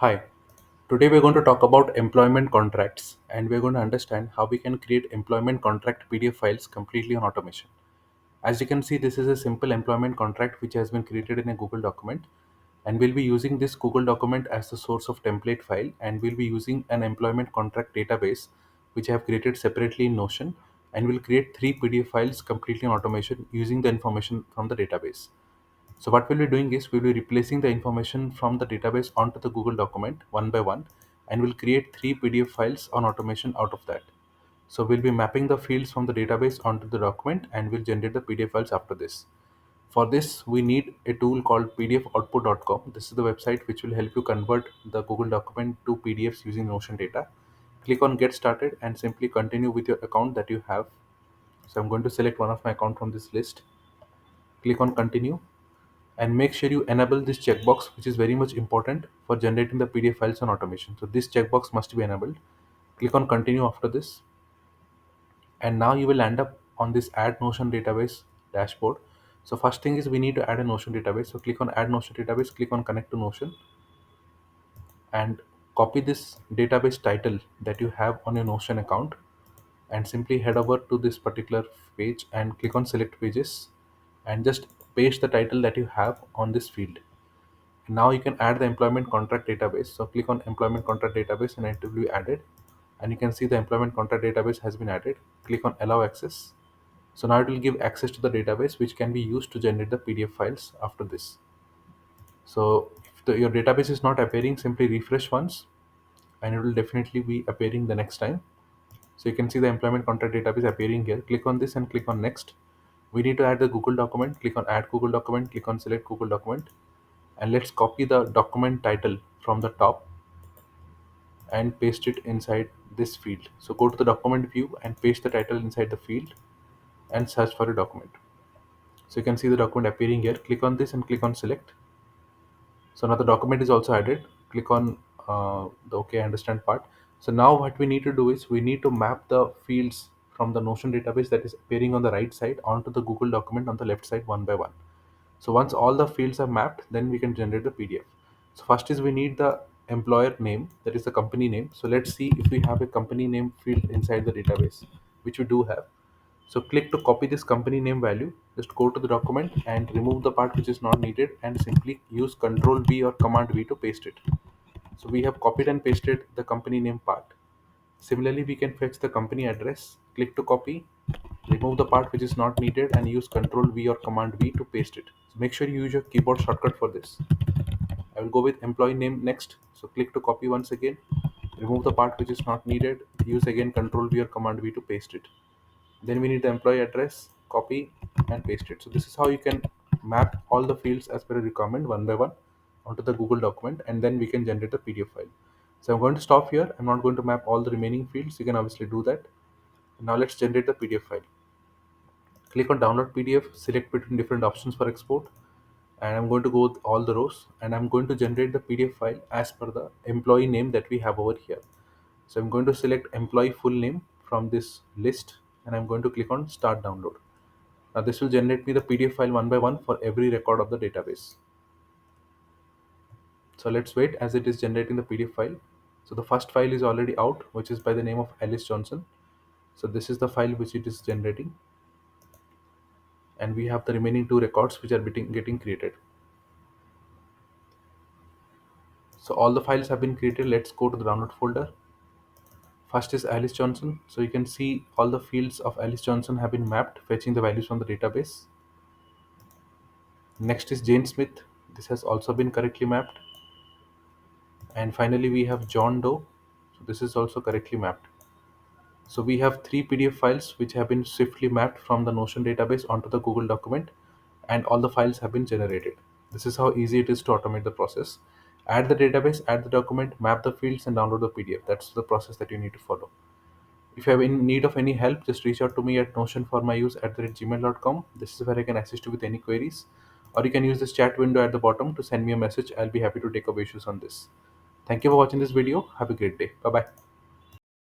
Hi, today we're going to talk about employment contracts and we're going to understand how we can create employment contract PDF files completely on automation. As you can see, this is a simple employment contract which has been created in a Google document, and we'll be using this Google document as the source of template file, and we'll be using an employment contract database which I have created separately in Notion, and we'll create three PDF files completely on automation using the information from the database. So what we'll be doing is we'll be replacing the information from the database onto the Google document one by one, and we'll create three PDF files on automation out of that. So we'll be mapping the fields from the database onto the document and we'll generate the PDF files after this. For this, we need a tool called PDFOutput.com. This is the website which will help you convert the Google document to PDFs using Notion data. Click on Get Started and simply continue with your account that you have. So I'm going to select one of my account from this list. Click on Continue and make sure you enable this checkbox, which is very much important for generating the PDF files on automation. So this checkbox must be enabled. Click on Continue after this, and now you will end up on this Add Notion Database dashboard. So first thing is we need to add a Notion database. So click on Add Notion Database, click on Connect to Notion, and copy this database title that you have on your Notion account, and simply head over to this particular page and click on Select Pages, and just paste the title that you have on this field. Now you can add the employment contract database. So click on employment contract database and it will be added, and you can see the employment contract database has been added. Click on allow access. So now it will give access to the database which can be used to generate the PDF files after this. So if your database is not appearing, simply refresh once and it will definitely be appearing the next time. So you can see the employment contract database appearing here. Click on this and click on next. We need to add the Google document. Click on add Google document, click on select Google document, and let's copy the document title from the top and paste it inside this field. So go to the document view and paste the title inside the field and search for a document. So you can see the document appearing here. Click on this and click on select. So now the document is also added. Click on the OK, I understand part. So now what we need to do is we need to map the fields from the Notion database that is appearing on the right side onto the Google document on the left side one by one. So once all the fields are mapped, then we can generate the PDF. So first is we need the employer name, that is the company name. So let's see if we have a company name field inside the database, which we do have. So click to copy this company name value. Just go to the document and remove the part which is not needed and simply use Control V or Command V to paste it. So we have copied and pasted the company name part. Similarly, we can fetch the company address. Click to copy, remove the part which is not needed and use Control V or Command V to paste it. So make sure you use your keyboard shortcut for this. I will go with employee name next. So click to copy once again, remove the part which is not needed, use again Control V or Command V to paste it. Then we need the employee address, copy and paste it. So this is how you can map all the fields as per a requirement one by one onto the Google document, and then we can generate a PDF file. So I'm going to stop here. I'm not going to map all the remaining fields. You can obviously do that. Now let's generate the PDF file. Click on download PDF, select between different options for export, and I'm going to go with all the rows, and I'm going to generate the PDF file as per the employee name that we have over here. So I'm going to select employee full name from this list, and I'm going to click on start download. Now this will generate me the PDF file one by one for every record of the database. So let's wait as it is generating the PDF file. So the first file is already out, which is by the name of Alice Johnson. So this is the file which it is generating, and we have the remaining two records which are getting created. So all the files have been created. Let's go to the download folder. First is Alice Johnson. So you can see all the fields of Alice Johnson have been mapped, fetching the values from the database. Next is Jane Smith. This has also been correctly mapped. And finally we have John Doe. So this is also correctly mapped. So we have three PDF files which have been swiftly mapped from the Notion database onto the Google document, and all the files have been generated. This is how easy it is to automate the process. Add the database, add the document, map the fields, and download the PDF. That's the process that you need to follow. If you have in need of any help, just reach out to me at notionformyuse@gmail.com. This is where I can assist you with any queries. Or you can use this chat window at the bottom to send me a message. I'll be happy to take up issues on this. Thank you for watching this video. Have a great day. Bye bye.